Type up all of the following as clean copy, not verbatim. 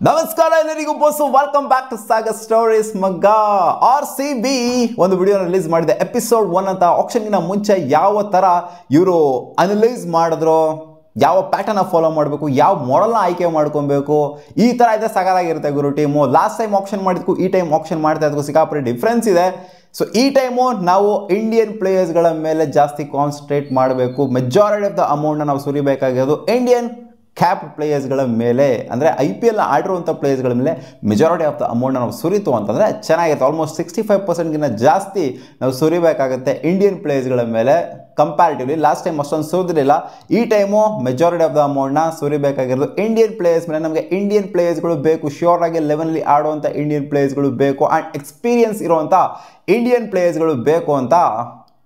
ನಮಸ್ಕಾರ ಎಲ್ಲರಿಗೂ boss welcome back to Sagar stories ಮಗ್ಗ RCB ಒಂದು ವಿಡಿಯೋ ರಿಲೀಸ್ ಮಾಡಿದೆ ಎಪಿಸೋಡ್ 1 ಅಂತ ಆಕ್ಷನ್ಗಿನ ಮುಂಚೆ ಯಾವ ತರ ಇವರು ಅನಲೈಸ್ ಮಾಡಿದ್ರು ಯಾವ ಪ್ಯಾಟರ್ನ್ ಫಾಲೋ ಮಾಡಬೇಕು ಯಾವ ಮಾಡೆಲ್ನ ಆಯ್ಕೆ ಮಾಡ್ಕೊಬೇಕು ಈ ತರ ಇದೆ ಸಗರಾಗಿರುತ್ತೆ ಗುರು ಟೀಮು ಲಾಸ್ಟ್ ಟೈಮ್ ಆಕ್ಷನ್ ಮಾಡಿದ್ಕು ಈ ಟೈಮ್ ಆಕ್ಷನ್ ಮಾಡ್ತಾ ಇದ್ಕು ಸಿಕ್ಕಾಪಟ್ಟೆ ಡಿಫ್ರೆನ್ಸ್ ಇದೆ ಸೊ ಈ ಟೈಮು ನಾವು ಇಂಡಿಯನ್ ಪ್ಲೇಯರ್ಸ್ಗಳ ಮೇಲೆ ಜಾಸ್ತಿ ಕಾನ್ಸಂಟ್ರೇಟ್ ಮಾಡಬೇಕು ಮೆಜಾರಿಟಿ ಆಫ್ ದ ಅಮೌಂಟ್ನ ನಾವು ಸುರಿಬೇಕಾಗಿರೋದು ಇಂಡಿಯನ್ ಕ್ಯಾಪ್ ಪ್ಲೇಯರ್ಸ್ಗಳ ಮೇಲೆ ಅಂದರೆ IPL ಆಡಿರುವಂಥ ಪ್ಲೇಯರ್ಸ್ಗಳ ಮೇಲೆ ಮೆಜಾರಿಟಿ ಆಫ್ ದ ಅಮೌಂಟ್ನ ನಾವು ಸುರಿತು ಅಂತಂದರೆ ಚೆನ್ನಾಗಿರುತ್ತೆ ಆಲ್ಮೋಸ್ಟ್ 65%ಗಿಂತ ಜಾಸ್ತಿ ನಾವು ಸುರಿಬೇಕಾಗುತ್ತೆ ಇಂಡಿಯನ್ ಪ್ಲೇಯರ್ಸ್ಗಳ ಮೇಲೆ ಕಂಪ್ಯಾರಿಟಿವ್ಲಿ ಲಾಸ್ಟ್ ಟೈಮ್ ಅಷ್ಟೊಂದು ಸುರಿದಿರಲಿಲ್ಲ ಈ ಟೈಮು ಮೆಜಾರಿಟಿ ಆಫ್ ದ ಅಮೌಂಟ್ನ ಸುರಿಬೇಕಾಗಿರೋದು ಇಂಡಿಯನ್ ಪ್ಲೇಯರ್ಸ್ ಮೇಲೆ ನಮಗೆ ಇಂಡಿಯನ್ ಪ್ಲೇಯರ್ಸ್ಗಳು ಬೇಕು ಶ್ಯೂರ್ ಆಗಿ ಲೆವೆನಲ್ಲಿ ಆಡುವಂಥ ಇಂಡಿಯನ್ ಪ್ಲೇಯರ್ಸ್ಗಳು ಬೇಕು ಆ್ಯಂಡ್ ಎಕ್ಸ್ಪೀರಿಯನ್ಸ್ ಇರುವಂಥ ಇಂಡಿಯನ್ ಪ್ಲೇಯರ್ಸ್ಗಳು ಬೇಕು ಅಂತ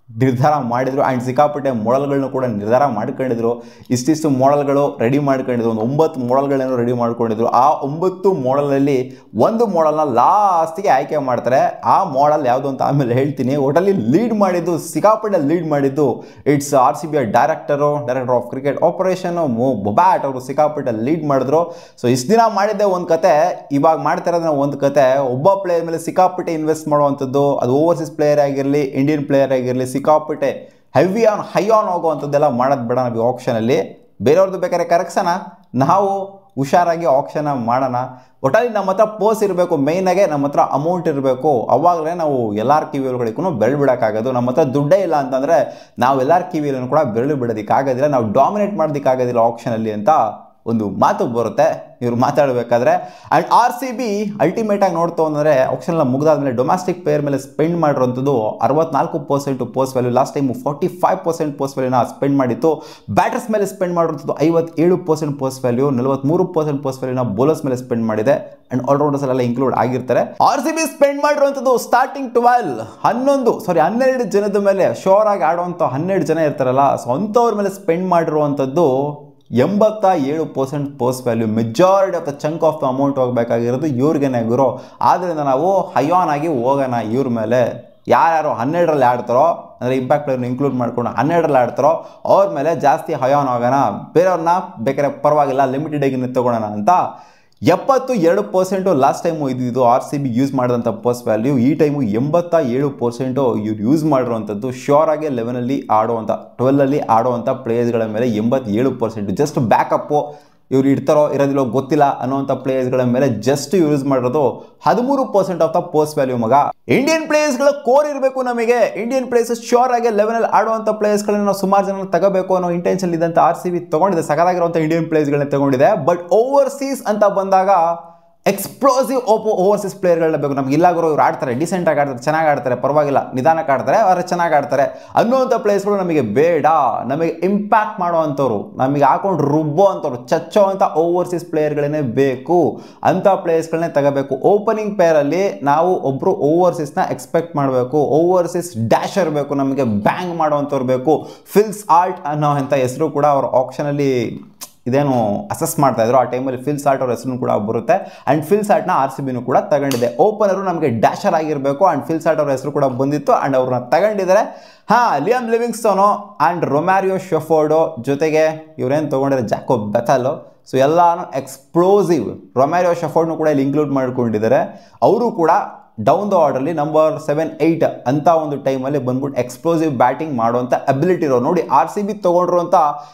ನಿರ್ಧಾರ ಮಾಡಿದ್ರು ಆ್ಯಂಡ್ ಸಿಕ್ಕಾಪಟ್ಟೆ ಮಾಡೆಲ್ಗಳನ್ನ ಕೂಡ ನಿರ್ಧಾರ ಮಾಡ್ಕೊಂಡಿದ್ರು ಇಷ್ಟಿಷ್ಟು ಮಾಡೆಲ್ಗಳು ರೆಡಿ ಮಾಡ್ಕೊಂಡಿದ್ರು ಒಂದು 9 ಮಾಡೆಲ್ಗಳೇನೋ ರೆಡಿ ಮಾಡ್ಕೊಂಡಿದ್ರು ಆ 9 ಮಾಡೆಲಲ್ಲಿ ಒಂದು ಮಾಡೆಲ್ನ ಲಾಸ್ಟಿಗೆ ಆಯ್ಕೆ ಮಾಡ್ತಾರೆ ಆ ಮಾಡೆಲ್ ಯಾವುದು ಅಂತ ಆಮೇಲೆ ಹೇಳ್ತೀನಿ ಒಟ್ಟಲ್ಲಿ ಲೀಡ್ ಮಾಡಿದ್ದು ಸಿಕ್ಕಾಪಟ್ಟೆ ಲೀಡ್ ಮಾಡಿದ್ದು it's RCB director of cricket operation Bobat ಅವರು ಸಿಕ್ಕಾಪಟ್ಟೆ ಲೀಡ್ ಮಾಡಿದ್ರು ಸೊ ಇಷ್ಟು ದಿನ ಮಾಡಿದ್ದೆ ಒಂದು ಕತೆ ಇವಾಗ ಮಾಡ್ತಾ ಇರೋದನ್ನ ಒಂದು ಕತೆ ಒಬ್ಬ ಪ್ಲೇಯರ್ ಮೇಲೆ ಸಿಕ್ಕಾಪಟ್ಟೆ ಇನ್ವೆಸ್ಟ್ ಮಾಡುವಂಥದ್ದು ಅದು ಓವರ್ಸೀಸ್ ಪ್ಲೇಯರ್ ಆಗಿರಲಿ ಇಂಡಿಯನ್ ಪ್ಲೇಯರ್ ಆಗಿರಲಿ ಸಿಕ್ಕಾಪಟ್ಟೆ ಹೆವಿ ಆನ್ ಹೈ ಆನ್ ಹೋಗುವಂಥದ್ದೆಲ್ಲ ಮಾಡೋದು ಬೇಡ ನಾವು ಆಕ್ಷನಲ್ಲಿ ಬೇರೆಯವ್ರದ್ದು ಬೇಕಾದ್ರೆ ಕರೆಕ್ಷನ ನಾವು ಹುಷಾರಾಗಿ ಆಕ್ಷನ್ ಮಾಡೋಣ ಒಟ್ಟಲ್ಲಿ ನಮ್ಮ ಹತ್ರ ಪೋಸ್ ಇರಬೇಕು ಮೇಯ್ನಾಗೆ ನಮ್ಮ ಹತ್ರ ಅಮೌಂಟ್ ಇರಬೇಕು ಅವಾಗಲೇ ನಾವು ಎಲ್ಲರ ಕಿವಿಗಳಿಗೂ ಬೆರಳು ಬಿಡೋಕ್ಕಾಗೋದು ನಮ್ಮ ಹತ್ರ ದುಡ್ಡೇ ಇಲ್ಲ ಅಂತಂದರೆ ನಾವು ಎಲ್ಲರ ಕಿವಿಯನ್ನು ಕೂಡ ಬೆರಳು ಬಿಡೋದಕ್ಕಾಗೋದಿಲ್ಲ ನಾವು ಡಾಮಿನೇಟ್ ಮಾಡೋದಕ್ಕಾಗೋದಿಲ್ಲ ಆಕ್ಷನಲ್ಲಿ ಅಂತ ಒಂದು ಮಾತು ಬರುತ್ತೆ ಇವರು ಮಾತಾಡಬೇಕಾದ್ರೆ ಆ್ಯಂಡ್ RCB ಅಲ್ಟಿಮೇಟಾಗಿ ನೋಡ್ತು ಅಂದರೆ ಆಕ್ಷನ್ಲ ಮುಗಿದಾದ್ಮೇಲೆ ಡೊಮ್ಯಾಸ್ಟಿಕ್ ಪ್ಲೇಯರ್ ಮೇಲೆ ಸ್ಪೆಂಡ್ ಮಾಡಿರೋಂಥದ್ದು 64% ಪೋಸ್ಟ್ ವ್ಯಾಲ್ಯೂ ಲಾಸ್ಟ್ ಟೈಮು 45% ಪೋಸ್ಟ್ ವ್ಯಾಲ್ಯೂನ ಸ್ಪೆಂಡ್ ಮಾಡಿತ್ತು ಬ್ಯಾಟರ್ಸ್ ಮೇಲೆ ಸ್ಪೆಂಡ್ ಮಾಡಿರೋಂಥದ್ದು 57% ಪೋಸ್ಟ್ ವ್ಯಾಲ್ಯೂ 43% ಪೋಸ್ಟ್ ವ್ಯಾಲ್ಯೂನ ಬೌಲರ್ಸ್ ಮೇಲೆ ಸ್ಪೆಂಡ್ ಮಾಡಿದೆ ಆ್ಯಂಡ್ ಆಲ್ರೌಂಡರ್ಸ್ ಎಲ್ಲ ಇನ್ಕ್ಲೂಡ್ ಆಗಿರ್ತಾರೆ RCB ಸ್ಪೆಂಡ್ ಮಾಡಿರುವಂಥದ್ದು ಸ್ಟಾರ್ಟಿಂಗ್ 12 ಜನದ ಮೇಲೆ ಶೋರ್ ಆಗಿ ಆಡುವಂಥ 12 ಜನ ಇರ್ತಾರಲ್ಲ ಸೊ ಅಂಥವ್ರ ಮೇಲೆ ಸ್ಪೆಂಡ್ ಮಾಡಿರುವಂಥದ್ದು 87% post value majority of the chunk of the amount ಹೋಗಬೇಕಾಗಿರೋದು ಇವ್ರಿಗೇನೆ ಗುರು ಆದ್ದರಿಂದ ನಾವು ಹೈಯಾನ್ ಆಗಿ ಹೋಗೋಣ ಇವ್ರ ಮೇಲೆ ಯಾರ್ಯಾರು 12ರಲ್ಲಿ ಆಡ್ತಾರೋ ಅಂದರೆ ಇಂಪ್ಯಾಕ್ಟ್ ಪ್ಲೇಯರ್ನ ಇನ್ಕ್ಲೂಡ್ ಮಾಡ್ಕೊಂಡು 12ರಲ್ಲಿ ಆಡ್ತಾರೋ ಅವ್ರ ಮೇಲೆ ಜಾಸ್ತಿ ಹೈಯಾನ್ ಹೋಗೋಣ ಬೇರೆಯವ್ರನ್ನ ಬೇಕಾದ್ರೆ ಪರವಾಗಿಲ್ಲ ಲಿಮಿಟೆಡ್ ಆಗಿ ತೊಗೊಳೋಣ ಅಂತ 72% ಲಾಸ್ಟ್ ಟೈಮು ಇದು RCB ಯೂಸ್ ಮಾಡಿದಂಥ ಪೋಸ್ಟ್ ವ್ಯಾಲ್ಯೂ ಈ ಟೈಮು 87% ಇವ್ರು ಯೂಸ್ ಮಾಡಿರುವಂಥದ್ದು ಶ್ಯೂರ್ ಆಗಿ 11ಲ್ಲಿ ಆಡುವಂಥ 12ಲ್ಲಿ ಆಡುವಂಥ ಪ್ಲೇಯರ್ಸ್ಗಳ ಮೇಲೆ 87% ಜಸ್ಟ್ ಬ್ಯಾಕಪ್ಪು ಇವ್ರು ಇಡ್ತಾರೋ ಇರೋದಿಲ್ಲೋ ಗೊತ್ತಿಲ್ಲ ಅನ್ನೋವಂಥ ಪ್ಲೇಯರ್ಸ್ಗಳ ಮೇಲೆ ಜಸ್ಟ್ ಯೂಸ್ ಮಾಡಿರೋದು 13% ಆಫ್ ದ ಪೋಸ್ಟ್ ವ್ಯಾಲ್ಯೂ ಮಗ ಇಂಡಿಯನ್ ಪ್ಲೇಯರ್ಸ್ಗಳ ಕೋರ್ ಇರಬೇಕು ನಮಗೆ ಇಂಡಿಯನ್ ಪ್ಲೇಯರ್ಸ್ ಶ್ಯೂರ್ ಆಗಿ 11ಲ್ಲಿ ಆಡುವಂಥ ಪ್ಲೇಯರ್ಸ್ಗಳನ್ನ ನಾವು ಸುಮಾರು ಜನ ತಗೋಬೇಕು ಅನ್ನೋ ಇಂಟೆನ್ಷನ್ ಇದ್ದಂಥ RCB ತಗೊಂಡಿದೆ ಸಗದಾಗಿರುವಂಥ ಇಂಡಿಯನ್ ಪ್ಲೇಯರ್ಸ್ಗಳನ್ನ ತಗೊಂಡಿದೆ ಬಟ್ ಓವರ್ಸೀಸ್ ಅಂತ ಬಂದಾಗ ಎಕ್ಸ್ಪ್ಲೋಸಿವ್ ಓವರ್ಸೀಸ್ ಪ್ಲೇಯರ್ಗಳನ್ನ ಬೇಕು ನಮ್ಗೆ ಇಲ್ಲ ಗುರು ಇವ್ರು ಆಡ್ತಾರೆ ಡಿಸೆಂಟಾಗಿ ಆಡ್ತಾರೆ ಚೆನ್ನಾಗಿ ಆಡ್ತಾರೆ ಪರವಾಗಿಲ್ಲ ನಿಧಾನಕ್ಕೆ ಆಡ್ತಾರೆ ಆದರೆ ಚೆನ್ನಾಗಿ ಆಡ್ತಾರೆ ಅನ್ನೋವಂಥ ಪ್ಲೇಯರ್ಸ್ಗಳು ನಮಗೆ ಬೇಡ ನಮಗೆ ಇಂಪ್ಯಾಕ್ಟ್ ಮಾಡುವಂಥವ್ರು ನಮಗೆ ಹಾಕೊಂಡು ರುಬ್ಬೋ ಅಂಥವ್ರು ಚಚ್ಚೋ ಅಂಥ ಓವರ್ಸೀಸ್ ಪ್ಲೇಯರ್ಗಳೇ ಬೇಕು ಅಂಥ ಪ್ಲೇಯರ್ಸ್ಗಳನ್ನೇ ತಗೋಬೇಕು ಓಪನಿಂಗ್ ಪೇರಲ್ಲಿ ನಾವು ಒಬ್ಬರು ಓವರ್ಸೀಸ್ನ ಎಕ್ಸ್ಪೆಕ್ಟ್ ಮಾಡಬೇಕು ಓವರ್ಸೀಸ್ ಡ್ಯಾಶರ್ ಬೇಕು ನಮಗೆ ಬ್ಯಾಂಗ್ ಮಾಡುವಂಥವ್ರು ಬೇಕು ಫಿಲ್ಸ್ ಆಲ್ಟ್ ಅನ್ನೋ ಅಂಥ ಹೆಸರು ಕೂಡ ಅವ್ರ ಆಕ್ಷನಲ್ಲಿ ಇದೇನು ಅಸೆಸ್ ಮಾಡ್ತಾ ಇದ್ರು ಆ ಟೈಮಲ್ಲಿ ಫಿಲ್ಸ್ ಆರ್ಟ್ ಅವ್ರ ಹೆಸರು ಕೂಡ ಬರುತ್ತೆ ಆ್ಯಂಡ್ ಫಿಲ್ಸ್ ಆರ್ಟ್ನ RCBನೂ ಕೂಡ ತಗೊಂಡಿದೆ ಓಪನರು ನಮಗೆ ಡ್ಯಾಶರ್ ಆಗಿರಬೇಕು ಆ್ಯಂಡ್ ಫಿಲ್ಸ್ ಆರ್ಟ್ ಅವ್ರ ಹೆಸರು ಕೂಡ ಬಂದಿತ್ತು ಆ್ಯಂಡ್ ಅವ್ರನ್ನ ತಗೊಂಡಿದ್ದಾರೆ ಲಿಯಾಮ್ ಲಿವಿಂಗ್ಸ್ಟೋನು ಆ್ಯಂಡ್ ರೊಮ್ಯಾರಿಯೋ ಶೆಫರ್ಡು ಜೊತೆಗೆ ಇವರೇನು ತೊಗೊಂಡಿದ್ದಾರೆ ಜಾಕೋಬ್ ಬೆಥಲ್ ಸೊ ಎಲ್ಲಾನು ಎಕ್ಸ್ಪ್ಲೋಸಿವ್ ರೊಮ್ಯಾರಿಯೋ ಶೆಫರ್ಡ್ನು ಕೂಡ ಇಲ್ಲಿ ಇನ್ಕ್ಲೂಡ್ ಮಾಡ್ಕೊಂಡಿದ್ದಾರೆ ಅವರು ಕೂಡ ಡೌನ್ ದ ಆರ್ಡರ್ಲಿ ನಂಬರ್ 7-8 ಅಂತ ಒಂದು ಟೈಮಲ್ಲಿ ಬಂದ್ಬಿಟ್ಟು ಎಕ್ಸ್ಪ್ಲೋಸಿವ್ ಬ್ಯಾಟಿಂಗ್ ಮಾಡುವಂಥ ಅಬಿಲಿಟಿ ಇರೋ ನೋಡಿ RCB ತೊಗೊಂಡಿರುವಂಥ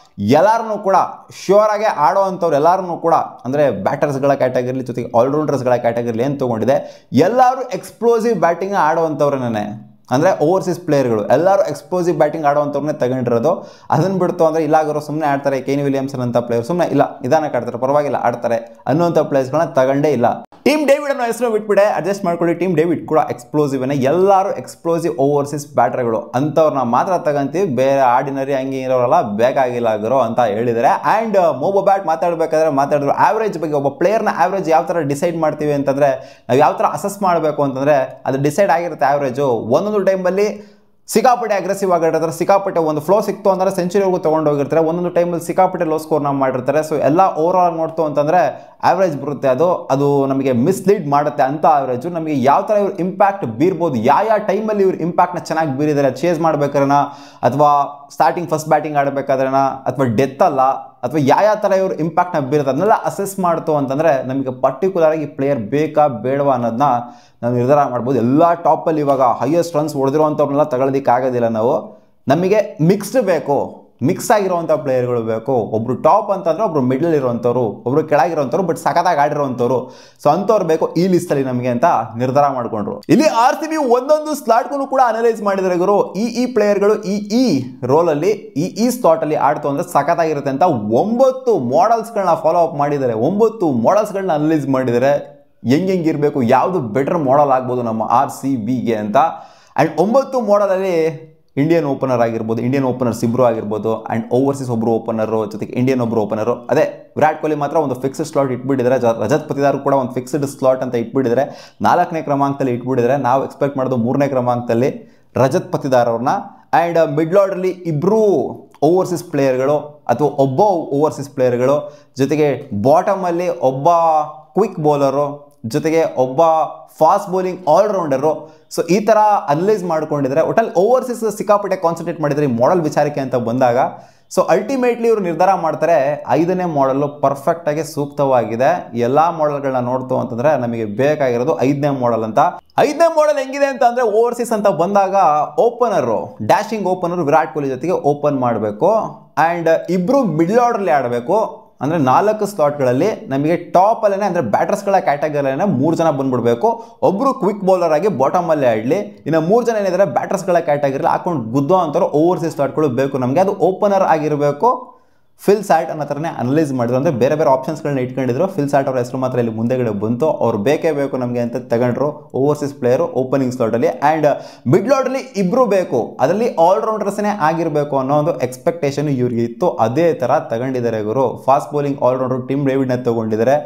ಎಲ್ಲರೂ ಕೂಡ ಶ್ಯೂರ್ ಆಗಿ ಆಡೋವಂಥವ್ರು ಎಲ್ಲರೂ ಕೂಡ ಅಂದರೆ ಬ್ಯಾಟರ್ಸ್ಗಳ ಕ್ಯಾಟಗರಿಲಿ ಜೊತೆಗೆ ಆಲ್ರೌಂಡರ್ಸ್ಗಳ ಕ್ಯಾಟಗರಿಲಿ ಏನು ತೊಗೊಂಡಿದೆ ಎಲ್ಲರೂ ಎಕ್ಸ್ಪ್ಲೋಸಿವ್ ಬ್ಯಾಟಿಂಗ್ ಆಡೋವಂಥವ್ರನ್ನೇ ಅಂದರೆ ಓವರ್ಸೀಸ್ ಪ್ಲೇಯರ್ಗಳು ಎಲ್ಲರೂ ಎಕ್ಸ್ಪ್ಲೋಸಿವ್ ಬ್ಯಾಟಿಂಗ್ ಆಡೋವಂಥವ್ರನ್ನೇ ತಗೊಂಡಿರೋದು ಅದನ್ನು ಬಿಡ್ತು ಅಂದರೆ ಇಲ್ಲಾಗರೋ ಸುಮ್ಮನೆ ಆಡ್ತಾರೆ ಕೇನಿ ವಿಲಿಯಮ್ಸನ್ ಅಂತ ಪ್ಲೇಯರ್ ಸುಮ್ಮನೆ ಇಲ್ಲ ನಿಧಾನಕ್ಕೆ ಆಡ್ತಾರೆ ಪರವಾಗಿಲ್ಲ ಆಡ್ತಾರೆ ಅನ್ನುವಂಥ ಪ್ಲೇಯರ್ಸ್ಗಳನ್ನ ತಗೊಂಡೇ ಇಲ್ಲ ಟೀಮ್ ಡೇವಿಡ್ ಅನ್ನೋ ಹೆಸರು ಬಿಟ್ಬಿಟ್ಟೆ ಅಡ್ಜಸ್ಟ್ ಮಾಡ್ಕೊಳ್ಳಿ ಟೀಮ್ ಡೇವಿಡ್ ಕೂಡ ಎಕ್ಸ್ಪ್ಲೋಸಿವ್ನೇ ಎಲ್ಲರೂ ಎಕ್ಸ್ಪ್ಲೋಸಿವ್ ಓವರ್ಸೀಸ್ ಬ್ಯಾಟರ್ಗಳು ಅಂಥವ್ರನ್ನ ಮಾತ್ರ ತಗೊಂತೀವಿ ಬೇರೆ ಆರ್ಡಿನರಿ ಹಂಗೆ ಇರೋರಲ್ಲ ಬೇಕಾಗಿಲ್ಲ ಆಗಿರೋ ಅಂತ ಹೇಳಿದ್ದಾರೆ ಆ್ಯಂಡ್ ಮೊಬೊಬ್ಯಾಟ್ ಮಾತಾಡಬೇಕಾದ್ರೆ ಮಾತಾಡಿದ್ರು ಆವ್ರೇಜ್ ಬಗ್ಗೆ ಒಬ್ಬ ಪ್ಲೇಯರ್ನ ಆವ್ರೇಜ್ ಯಾವ ಥರ ಡಿಸೈಡ್ ಮಾಡ್ತೀವಿ ಅಂತಂದರೆ ನಾವು ಯಾವ ಥರ ಅಸೆಸ್ ಮಾಡಬೇಕು ಅಂತಂದರೆ ಅದು ಡಿಸೈಡ್ ಆಗಿರುತ್ತೆ ಆವ್ರೇಜು ಒಂದೊಂದು ಟೈಮಲ್ಲಿ ಸಿಕ್ಕಾಪಟ್ಟೆ ಅಗ್ರೆಸಿವ್ ಆಗಿರ್ತಾರೆ ಸಿಕ್ಕಾಪಟ್ಟೆ ಒಂದು ಫ್ಲೋ ಸಿಕ್ತು ಅಂದರೆ ಸೆಂಚುರಿವರೆಗೂ ತೊಗೊಂಡೋಗಿರ್ತಾರೆ ಒಂದೊಂದು ಟೈಮಲ್ಲಿ ಸಿಕ್ಕಾಪಟ್ಟೆ ಲೋ ಸ್ಕೋರ್ನ ಮಾಡಿರ್ತಾರೆ ಸೊ ಎಲ್ಲ ಓವರ್ ಆಲ್ ನೋಡ್ತು ಅಂತಂದರೆ ಆವ್ರೇಜ್ ಬರುತ್ತೆ ಅದು ನಮಗೆ ಮಿಸ್ಲೀಡ್ ಮಾಡುತ್ತೆ ಅಂತ ಆವ್ರೇಜು ನಮಗೆ ಯಾವ ಥರ ಇವ್ರು ಇಂಪ್ಯಾಕ್ಟ್ ಬೀರ್ಬೋದು ಯಾವ ಟೈಮಲ್ಲಿ ಇವ್ರು ಇಂಪ್ಯಾಕ್ಟ್ನ ಚೆನ್ನಾಗಿ ಬೀರಿದ್ದಾರೆ ಚೇಸ್ ಮಾಡ್ಬೇಕಾರಣ ಅಥವಾ ಸ್ಟಾರ್ಟಿಂಗ್ ಫಸ್ಟ್ ಬ್ಯಾಟಿಂಗ್ ಆಡಬೇಕಾದ್ರಣ ಅಥವಾ ಡೆತ್ ಅಲ್ಲ ಅಥವಾ ಯಾವ ಥರ ಇವರು ಇಂಪ್ಯಾಕ್ಟ್ನ ಬೀರುತ್ತೆ ಅದನ್ನೆಲ್ಲ ಅಸೆಸ್ ಮಾಡ್ತು ಅಂತಂದರೆ ನಮಗೆ ಪರ್ಟಿಕ್ಯುಲರ್ ಆಗಿ ಪ್ಲೇಯರ್ ಬೇಕಾ ಬೇಡವಾ ಅನ್ನೋದನ್ನ ನಾವು ನಿರ್ಧಾರ ಮಾಡ್ಬೋದು. ಎಲ್ಲ ಟಾಪಲ್ಲಿ ಇವಾಗ ಹೈಯೆಸ್ಟ್ ರನ್ಸ್ ಹೊಡೆದಿರೋವಂಥವ್ರನ್ನೆಲ್ಲ ತಗೊಳ್ಳೋದಕ್ಕಾಗೋದಿಲ್ಲ ನಾವು. ನಮಗೆ ಮಿಕ್ಸ್ಡ್ ಬೇಕು, ಮಿಕ್ಸ್ ಆಗಿರುವಂಥ ಪ್ಲೇಯರ್ಗಳು ಬೇಕು. ಒಬ್ರು ಟಾಪ್ ಅಂತಂದ್ರೆ ಒಬ್ರು ಮಿಡಲ್ ಇರುವಂಥವ್ರು, ಒಬ್ರು ಕೆಳಗಿರುವಂಥವ್ರು ಬಟ್ ಸಖತ್ತಾಗಿ ಆಡಿರುವಂಥವ್ರು. ಸೊ ಅಂಥವ್ರು ಬೇಕು ಈ ಲಿಸ್ಟಲ್ಲಿ ನಮಗೆ ಅಂತ ನಿರ್ಧಾರ ಮಾಡ್ಕೊಂಡ್ರು. ಇಲ್ಲಿ RCB ಒಂದೊಂದು ಸ್ಲಾಟ್ಗೂ ಕೂಡ ಅನಲೈಸ್ ಮಾಡಿದರೆ ಗುರು ಈ ಪ್ಲೇಯರ್ಗಳು ಈ ರೋಲಲ್ಲಿ ಈ ಸ್ಲಾಟಲ್ಲಿ ಆಡ್ತು ಅಂದರೆ ಸಖತ್ತಾಗಿರುತ್ತೆ ಅಂತ 9 ಮಾಡೆಲ್ಸ್ಗಳನ್ನ ಫಾಲೋ ಅಪ್ ಮಾಡಿದ್ದಾರೆ. 9 ಮಾಡೆಲ್ಸ್ಗಳನ್ನ ಅನಲೈಸ್ ಮಾಡಿದ್ದಾರೆ. ಹೆಂಗಿರಬೇಕು, ಯಾವುದು ಬೆಟರ್ ಮಾಡೆಲ್ ಆಗ್ಬೋದು ನಮ್ಮ RCBಗೆ ಅಂತ. ಆ್ಯಂಡ್ 9 ಮಾಡೆಲಲ್ಲಿ ಇಂಡಿಯನ್ ಓಪನರ್ ಆಗಿರ್ಬೋದು, ಇಂಡಿಯನ್ ಓಪನರ್ಸ್ ಇಬ್ಬರು ಆಗಿರ್ಬೋದು, ಆ್ಯಂಡ್ ಓವರ್ಸೀಸ್ ಒಬ್ಬರು ಓಪನರು, ಜೊತೆಗೆ ಇಂಡಿಯನ್ ಒಬ್ಬರು ಓಪನರು. ಅದೇ ವಿರಾಟ್ ಕೊಹ್ಲಿ ಮಾತ್ರ ಒಂದು ಫಿಕ್ಸ್ಡ್ ಸ್ಲಾಟ್ ಇಟ್ಬಿಟ್ಟಿದ್ದಾರೆ. ರಜತ್ ಪತಿದಾರ್ ಕೂಡ ಒಂದು ಫಿಕ್ಸ್ಡ್ ಸ್ಲಾಟ್ ಅಂತ ಇಟ್ಬಿಟ್ಟಿದ್ದಾರೆ. 4ನೇ ಕ್ರಮಾಂಕದಲ್ಲಿ ಇಟ್ಬಿಟ್ಟಿದ್ದಾರೆ. ನಾವು ಎಕ್ಸ್ಪೆಕ್ಟ್ ಮಾಡೋದು 3ನೇ ಕ್ರಮಾಂಕದಲ್ಲಿ ರಜತ್ ಪತಿದಾರ್ ಅವ್ರನ್ನ. ಆ್ಯಂಡ್ ಮಿಡ್ಲ್ ಆರ್ಡರ್ಲಿ ಇಬ್ಬರು ಓವರ್ಸೀಸ್ ಪ್ಲೇಯರ್ಗಳು ಅಥವಾ ಒಬ್ಬ ಓವರ್ಸೀಸ್ ಪ್ಲೇಯರ್ಗಳು, ಜೊತೆಗೆ ಬಾಟಮಲ್ಲಿ ಒಬ್ಬ ಕ್ವಿಕ್ ಬೌಲರು, ಜೊತೆಗೆ ಒಬ್ಬ ಫಾಸ್ಟ್ ಬೌಲಿಂಗ್ ಆಲ್ರೌಂಡರು. ಸೊ ಈ ಥರ ಅನಲೈಸ್ ಮಾಡ್ಕೊಂಡಿದ್ದಾರೆ. ಒಟ್ಟಲ್ಲಿ ಓವರ್ಸೀಸ್ ಸಿಕ್ಕಾಪಟ್ಟೆ ಕಾನ್ಸಂಟ್ರೇಟ್ ಮಾಡಿದರೆ ಈ ಮಾಡೆಲ್ ವಿಚಾರಕ್ಕೆ ಅಂತ ಬಂದಾಗ ಸೊ ಅಲ್ಟಿಮೇಟ್ಲಿ ಇವರು ನಿರ್ಧಾರ ಮಾಡ್ತಾರೆ 5ನೇ ಮಾಡೆಲ್ಲು ಪರ್ಫೆಕ್ಟಾಗಿ ಸೂಕ್ತವಾಗಿದೆ. ಎಲ್ಲ ಮಾಡೆಲ್ಗಳನ್ನ ನೋಡ್ತು ಅಂತಂದರೆ ನಮಗೆ ಬೇಕಾಗಿರೋದು 5ನೇ ಮಾಡೆಲ್ ಅಂತ. 5ನೇ ಮಾಡೆಲ್ ಹೆಂಗಿದೆ ಅಂತ ಅಂದರೆ ಓವರ್ಸೀಸ್ ಅಂತ ಬಂದಾಗ ಓಪನರು, ಡ್ಯಾಶಿಂಗ್ ಓಪನರು ವಿರಾಟ್ ಕೊಹ್ಲಿ ಜೊತೆಗೆ ಓಪನ್ ಮಾಡಬೇಕು. ಆ್ಯಂಡ್ ಇಬ್ಬರು ಮಿಡ್ಲ್ ಆರ್ಡರ್ಲಿ ಆಡಬೇಕು. ಅಂದರೆ 4 ಸ್ಲಾಟ್ಗಳಲ್ಲಿ ನಮಗೆ ಟಾಪಲ್ಲೇ ಅಂದರೆ ಬ್ಯಾಟರ್ಸ್ಗಳ ಕ್ಯಾಟಗರಿಯಲ್ಲೇ 3 ಜನ ಬಂದ್ಬಿಡಬೇಕು. ಒಬ್ಬರು ಕ್ವಿಕ್ ಬೌಲರ್ ಆಗಿ ಬಾಟಮಲ್ಲೇ ಆಡಲಿ, ಇನ್ನು 3 ಜನ ಏನಿದ್ದಾರೆ ಬ್ಯಾಟರ್ಸ್ಗಳ ಕ್ಯಾಟಗರಿಲಿ ಹಾಕೊಂಡು ಗುದ್ದೋ ಅಂತಾರೋ ಓವರ್ಸೀಸ್ ಸ್ಲಾಟ್ಗಳು ಬೇಕು ನಮಗೆ. ಅದು ಓಪನರ್ ಆಗಿರಬೇಕು. ಫಿಲ್ ಸ್ಯಾಟ್ ಅನ್ನೋ ಥರನೇ ಅನಲೈಸ್ ಮಾಡಿದ್ರು. ಅಂದರೆ ಬೇರೆ ಬೇರೆ ಆಪ್ಷನ್ಸ್ಗಳನ್ನ ಇಟ್ಕೊಂಡಿದ್ರು. ಫಿಲ್ ಸ್ಯಾಟ್ ಅವ್ರ ಹೆಸರು ಮಾತ್ರ ಇಲ್ಲಿ ಮುಂದೆಗಡೆ ಬಂತು. ಅವ್ರು ಬೇಕೇ ಬೇಕು ನಮಗೆ ಅಂತ ತಗೊಂಡ್ರು ಓವರ್ಸೀಸ್ ಪ್ಲೇಯರು ಓಪನಿಂಗ್ ಸ್ಲಾಟಲ್ಲಿ. ಆ್ಯಂಡ್ ಮಿಡ್ಲ್ ಆರ್ಡರ್ಲಿ ಇಬ್ಬರು ಬೇಕು, ಅದರಲ್ಲಿ ಆಲ್ರೌಂಡರ್ಸ್ನೇ ಆಗಿರಬೇಕು ಅನ್ನೋ ಒಂದು ಎಕ್ಸ್ಪೆಕ್ಟೇಷನ್ ಇವ್ರಿಗೆ ಇತ್ತು. ಅದೇ ಥರ ತಗೊಂಡಿದ್ದಾರೆ ಇವರು. ಫಾಸ್ಟ್ ಬೌಲಿಂಗ್ ಆಲ್ರೌಂಡರ್ ಟಿಮ್ ಡೇವಿಡ್ನ ತೊಗೊಂಡಿದ್ದಾರೆ.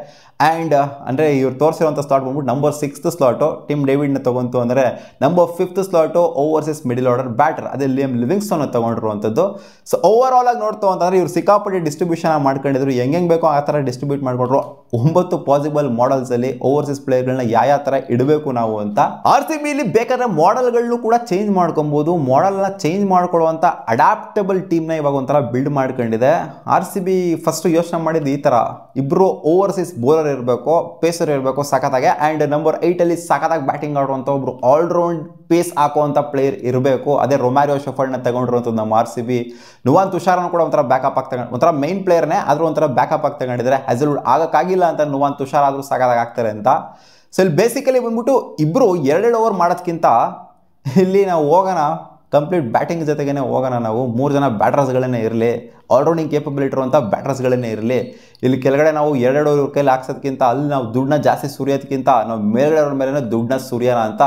ಆ್ಯಂಡ್ ಅಂದರೆ ಇವ್ರು ತೋರಿಸಿರುವಂಥ ಸ್ಲಾಟ್ ಬಂದ್ಬಿಟ್ಟು ನಂಬರ್ 6th ಸ್ಲಾಟು ಟಿಮ್ ಡೇವಿಡ್ನ ತೊಗೊಂತು. ಅಂದರೆ number 5th slot overseas middle order batter ಅದೇ ಲಿಯಮ್ ಲಿವಿಂಗ್ಸ್ಟೋನ್ ತಗೊಂಡಿರುವಂಥದ್ದು. ಸೊ ಓವರ್ ಆಲ್ ಆಗಿ ನೋಡ್ತು ಅಂತಂದರೆ ಇವ್ರು ಸಿಕ್ಕಾಪಟ್ಟೆ ಡಿಸ್ಟ್ರಿಬ್ಯೂಷನ್ ಮಾಡ್ಕೊಂಡಿದ್ರು. ಹೆಂಗೆ ಬೇಕೋ ಆ ಥರ ಡಿಸ್ಟ್ರಿಬ್ಯೂಟ್ ಮಾಡಿಕೊಂಡ್ರು. 9 ಪಾಸಿಬಲ್ ಮಾಡೆಲ್ಸಲ್ಲಿ ಓವರ್ಸೀಸ್ ಪ್ಲೇಯರ್ಗಳನ್ನ ಯಾವ ಥರ ಇಡಬೇಕು ನಾವು ಅಂತ. RCBಲಿ ಬೇಕಾದ್ರೆ ಮಾಡೆಲ್ಗಳನ್ನು ಕೂಡ ಚೇಂಜ್ ಮಾಡ್ಕೊಬೋದು. ಮಾಡೆಲ್ನ ಚೇಂಜ್ ಮಾಡ್ಕೊಳ್ಳುವಂಥ ಅಡಾಪ್ಟಬಲ್ ಟೀಮ್ನ ಇವಾಗ ಒಂಥರ ಬಿಲ್ಡ್ ಮಾಡ್ಕೊಂಡಿದೆ. RCB ಫಸ್ಟ್ ಯೋಚನೆ ಮಾಡಿದ್ದು ಈ ಥರ ಇಬ್ಬರು ಓವರ್ಸೀಸ್ ಬೌಲರ್ ಇರಬೇಕು, ಪೇಸರ್ ಇರಬೇಕು ಸಖತ್ತಾಗೆ. ಆ್ಯಂಡ್ ನಂಬರ್ 8ಅಲ್ಲಿ ಸಖತ್ತಾಗಿ ಬ್ಯಾಟಿಂಗ್ ಆಡುವಂಥ ಒಬ್ರು ಆಲ್ರೌಂಡ್ ಪೇಸ್ ಹಾಕುವಂಥ ಪ್ಲೇಯರ್ ಇರಬೇಕು. ಅದೇ ರೊಮ್ಯಾರಿಯೋ ಶೆಫರ್ಡ್ನ ತಗೊಂಡಿರುವಂಥದ್ದು ನಮ್ಮ RCB. ನುವಾನ್ ತುಷಾರನ್ನು ಕೂಡ ಒಂಥರ ಬ್ಯಾಕಪ್ ಆಗಿ ತಗೊಂಡು, ಒಂಥರ ಮೈನ್ ಪ್ಲೇಯರ್ನೇ ಆದರೂ ಒಂಥರ ಬ್ಯಾಕಪ್ ಆಗಿ ತಗೊಂಡಿದ್ದಾರೆ. ಹ್ಯಾಸಲ್ವುಡ್ ಆಗೋಕ್ಕಾಗಿಲ್ಲ ಅಂತ ನುವಾನ್ ತುಷಾರ್ ಆದರೂ ಸಖತ್ತಾಗಿ ಆಗ್ತಾರೆ ಅಂತ. ಸೊ ಇಲ್ಲಿ ಬೇಸಿಕಲಿ ಬಂದ್ಬಿಟ್ಟು ಇಬ್ಬರು 2 ಓವರ್ ಮಾಡೋದಕ್ಕಿಂತ ಇಲ್ಲಿ ನಾವು ಹೋಗೋಣ ಕಂಪ್ಲೀಟ್ ಬ್ಯಾಟಿಂಗ್ ಜೊತೆಗೇ ಹೋಗೋಣ. ನಾವು 3 ಜನ ಬ್ಯಾಟರ್ಸ್ಗಳೇ ಇರಲಿ, ಆಲ್ರೌಂಡಿಂಗ್ ಕೇಪಬಿಲಿಟಿ ಇರುವಂಥ ಬ್ಯಾಟರ್ಸ್ಗಳೇ ಇರಲಿ. ಇಲ್ಲಿ ಕೆಳಗಡೆ ನಾವು 2 ಓವರ್ ಕೈಲಿ ಹಾಕ್ಸೋದಕ್ಕಿಂತ ಅಲ್ಲಿ ನಾವು ದುಡ್ಡನ್ನ ಜಾಸ್ತಿ ಸುರಿಯೋದಕ್ಕಿಂತ ನಾವು ಮೇಲ್ಗಡೆ ಮೇಲೆ ದುಡ್ಡನ್ನ ಸುರಿಯೋಣ ಅಂತ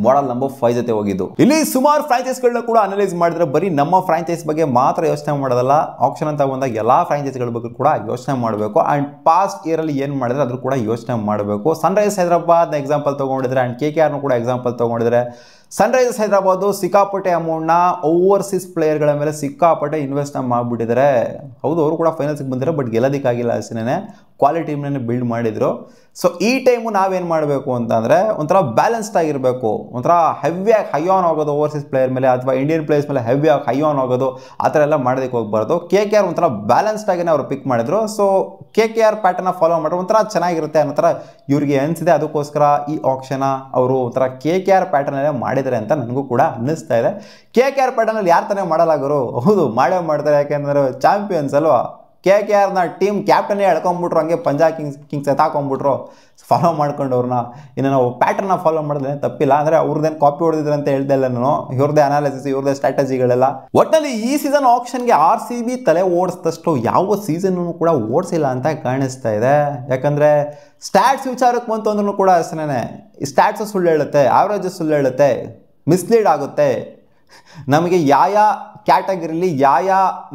ಮಾಡೆಲ್ ನಂಬರ್ 5 ಜೊತೆ ಹೋಗಿದ್ದು. ಇಲ್ಲಿ ಸುಮಾರು ಫ್ರಾಂಚೈಸ್ಗಳನ್ನ ಕೂಡ ಅನಲೈಸ್ ಮಾಡಿದ್ರೆ ಬರೀ ನಮ್ಮ ಫ್ರಾಂಚೈಸ್ ಬಗ್ಗೆ ಮಾತ್ರ ಯೋಚನೆ ಮಾಡೋದಲ್ಲ, ಆಪ್ಷನ್ ಅಂತ ಬಂದಾಗ ಎಲ್ಲ ಫ್ರಾಂಚೈಸ್ಗಳ ಬಗ್ಗೆ ಕೂಡ ಯೋಚನೆ ಮಾಡಬೇಕು. ಆ್ಯಂಡ್ ಪಾಸ್ಟ್ ಇಯರಲ್ಲಿ ಏನು ಮಾಡಿದ್ರೆ ಅದ್ರ ಕೂಡ ಯೋಚನೆ ಮಾಡಬೇಕು. ಸನ್ರೈಸರ್ಸ್ ಹೈದರಾಬಾದ್ನ ಎಕ್ಸಾಂಪಲ್ ತೊಗೊಂಡಿದ್ರೆ ಆ್ಯಂಡ್ KKRನ ಕೂಡ ಎಕ್ಸಾಂಪಲ್ ತೊಗೊಂಡಿದ್ರೆ, ಸನ್ರೈಸರ್ಸ್ ಹೈದರಾಬಾದು ಸಿಕ್ಕಾಪಟ್ಟೆ ಅಮೌಂಟ್ನ ಓವರ್ಸೀಸ್ ಪ್ಲೇಯರ್ಗಳ ಮೇಲೆ ಸಿಕ್ಕಾಪಟ್ಟೆ ಇನ್ವೆಸ್ಟ್ನ ಮಾಡಿಬಿಟ್ಟಿದ್ದಾರೆ. ಹೌದು, ಅವರು ಕೂಡ ಫೈನಲ್ಸ್ಗೆ ಬಂದಿದ್ದಾರೆ, ಬಟ್ ಗೆಲ್ಲೋದಕ್ಕಾಗಿಲ್ಲ ಅಷ್ಟೇ. ಕ್ವಾಲಿಟಿ ಟೀಮ್ನೇ ಬಿಲ್ಡ್ ಮಾಡಿದರು. ಸೊ ಈ ಟೈಮು ನಾವೇನು ಮಾಡಬೇಕು ಅಂತಂದರೆ ಒಂಥರ ಬ್ಯಾಲೆನ್ಸ್ಡ್ ಆಗಿರಬೇಕು. ಒಂಥರ ಹೆವಿಯಾಗಿ ಹೈ ಆನ್ ಹೋಗೋದು ಓವರ್ಸೀಸ್ ಪ್ಲೇಯರ್ ಮೇಲೆ ಅಥವಾ ಇಂಡಿಯನ್ ಪ್ಲೇಯರ್ಸ್ ಮೇಲೆ ಹೆವಿಯಾಗಿ ಹೈ ಆನ್ ಹೋಗೋದು ಆ ಥರ ಎಲ್ಲ ಮಾಡೋದಕ್ಕೆ ಹೋಗ್ಬಾರ್ದು. KKR ಒಂಥರ ಬ್ಯಾಲೆನ್ಸ್ಡ್ ಆಗಿನೇ ಅವರು ಪಿಕ್ ಮಾಡಿದ್ರು. ಸೊ KKR ಪ್ಯಾಟರ್ನ ಫಾಲೋ ಮಾಡಿದ್ರೆ ಒಂಥರ ಚೆನ್ನಾಗಿರುತ್ತೆ ಅನ್ನೋ ಥರ ಇವ್ರಿಗೆ ಅನಿಸಿದೆ. ಅದಕ್ಕೋಸ್ಕರ ಈ ಆಪ್ಷನ್ನ ಅವರು ಒಂಥರ KKR ಪ್ಯಾಟರ್ನಲ್ಲೇ ಮಾಡಿದ್ದಾರೆ ಅಂತ ನನಗೂ ಕೂಡ ಅನ್ನಿಸ್ತಾ ಇದೆ. KKR ಪ್ಯಾಟರ್ನಲ್ಲಿ ಯಾರು ತಾನೇ ಮಾಡಲಾಗರು? ಹೌದು, ಮಾಡೇ ಮಾಡ್ತಾರೆ. ಯಾಕೆಂದರೆ ಚಾಂಪಿಯನ್ಸ್ ಅಲ್ವಾ. KKRನ ಟೀಮ್ ಕ್ಯಾಪ್ಟನ್ನೇ ಎಳ್ಕೊಂಬಿಟ್ರು, ಹಂಗೆ ಪಂಜಾಬ್ ಕಿಂಗ್ಸ್ ಎತ್ತಾಕೊಂಡ್ಬಿಟ್ರು ಫಾಲೋ ಮಾಡ್ಕೊಂಡವ್ರನ್ನ. ಇನ್ನು ನಾವು ಪ್ಯಾಟರ್ನ ಫಾಲೋ ಮಾಡಿದ್ರೆ ತಪ್ಪಿಲ್ಲ. ಅಂದರೆ ಅವ್ರದ್ದೇನು ಕಾಪಿ ಹೊಡೆದಿದ್ರು ಅಂತ ಹೇಳ್ದೆ ಇಲ್ಲ ನಾನು. ಇವ್ರದ್ದೇ ಅನಾಲಿಸಿಸ್, ಇವ್ರದ್ದೇ ಸ್ಟ್ರಾಟಜಿಗಳೆಲ್ಲ. ಒಟ್ಟಿನಲ್ಲಿ ಈ ಸೀಸನ್ ಆಪ್ಷನ್ಗೆ RCB ತಲೆ ಓಡಿಸಿದಷ್ಟು ಯಾವ ಸೀಸನ್ನು ಕೂಡ ಓಡಿಸಿಲ್ಲ ಅಂತ ಕಾಣಿಸ್ತಾ ಇದೆ. ಯಾಕಂದರೆ ಸ್ಟ್ಯಾಟ್ಸ್ ವಿಚಾರಕ್ಕೆ ಬಂತು ಅಂದ್ರೂ ಕೂಡ ಅಷ್ಟೇ. ಸ್ಟ್ಯಾಟ್ಸು ಸುಳ್ಳು ಹೇಳುತ್ತೆ, ಆವ್ರೇಜಸ್ ಸುಳ್ಳು ಹೇಳುತ್ತೆ, ಮಿಸ್ಲೀಡ್ ಆಗುತ್ತೆ. ನಮಗೆ ಯಾವ ಕ್ಯಾಟಗರಿಲಿ ಯಾವ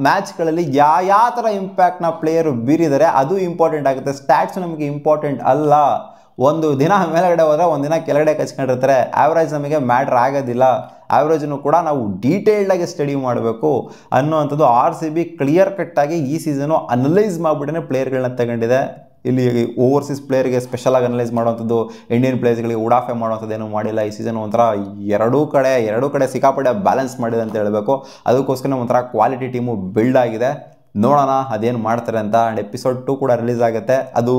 ಮ್ಯಾಚ್ಗಳಲ್ಲಿ ಯಾವ ಥರ ಇಂಪ್ಯಾಕ್ಟ್ನ ಪ್ಲೇಯರು ಬೀರಿದ್ದಾರೆ ಅದು ಇಂಪಾರ್ಟೆಂಟ್ ಆಗುತ್ತೆ. ಸ್ಟ್ಯಾಟ್ಸ್ ನಮಗೆ ಇಂಪಾರ್ಟೆಂಟ್ ಅಲ್ಲ. ಒಂದು ದಿನ ಮೇಲ್ಗಡೆ ಹೋದರೆ ಒಂದು ದಿನ ಕೆಳಗಡೆ ಕಚ್ಕೊಂಡಿರ್ತಾರೆ. ಆ್ಯಾವ್ರೇಜ್ ನಮಗೆ ಮ್ಯಾಟ್ರ್ ಆಗೋದಿಲ್ಲ. ಆ್ಯಾವ್ರೇಜನ್ನು ಕೂಡ ನಾವು ಡೀಟೇಲ್ಡಾಗಿ ಸ್ಟಡಿ ಮಾಡಬೇಕು ಅನ್ನೋವಂಥದ್ದು RCB ಕ್ಲಿಯರ್ ಕಟ್ಟಾಗಿ ಈ ಸೀಸನು ಅನಲೈಸ್ ಮಾಡಿಬಿಟ್ಟೇ ಪ್ಲೇಯರ್ಗಳನ್ನ ತಗೊಂಡಿದೆ. ಇಲ್ಲಿ ಓವರ್ಸೀಸ್ ಪ್ಲೇಯರ್ಗೆ ಸ್ಪೆಷಲಾಗಿ ಅನಲೈಸ್ ಮಾಡುವಂಥದ್ದು, ಇಂಡಿಯನ್ ಪ್ಲೇಯರ್ಸ್ಗಳಿಗೆ ಉಡಾಫೆ ಮಾಡುವಂಥದ್ದು ಏನೂ ಮಾಡಿಲ್ಲ. ಈ ಸೀಸನ್ ಒಂಥರ ಎರಡೂ ಕಡೆ ಸಿಕ್ಕಾಪಟ್ಟೆ ಬ್ಯಾಲೆನ್ಸ್ ಮಾಡಿದೆ ಅಂತ ಹೇಳಬೇಕು. ಅದಕ್ಕೋಸ್ಕರ ಒಂಥರ ಕ್ವಾಲಿಟಿ ಟೀಮು ಬಿಲ್ಡ್ ಆಗಿದೆ. ನೋಡೋಣ ಅದೇನು ಮಾಡ್ತಾರೆ ಅಂತ. ಆ್ಯಂಡ್ ಎಪಿಸೋಡ್ 2 ಕೂಡ ರಿಲೀಸ್ ಆಗುತ್ತೆ. ಅದು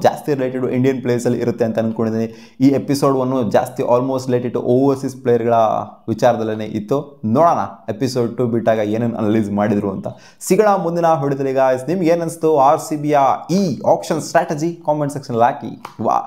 ಜಾಸ್ತಿ ರಿಲೇಟೆಡ್ ಇಂಡಿಯನ್ ಪ್ಲೇಯರ್ಸಲ್ಲಿ ಇರುತ್ತೆ ಅಂತ ಅಂದ್ಕೊಂಡಿದ್ದೀನಿ. ಈ ಎಪಿಸೋಡ್ 1 ಜಾಸ್ತಿ ಆಲ್ಮೋಸ್ಟ್ ರಿಲೇಟೆಡ್ ಟು ಓವರ್ಸೀಸ್ ಪ್ಲೇಯರ್ಗಳ ವಿಚಾರದಲ್ಲೇ ಇತ್ತು. ನೋಡೋಣ ಎಪಿಸೋಡ್ 2 ಬಿಟ್ಟಾಗ ಏನೇನು ಅನಲೈಸ್ ಮಾಡಿದ್ರು ಅಂತ. ಸಿಗೋಣ ಮುಂದಿನ ಹೊಡೆದಲ್ಲಿ ಗಾಯ್ಸ್. ನಿಮ್ಗೆ ಏನು ಅನಿಸ್ತು RCBಯ ಈ ಆಕ್ಷನ್ ಸ್ಟ್ರಾಟಜಿ ಕಾಮೆಂಟ್ ಸೆಕ್ಷನ್ ಹಾಕಿ. ವಾ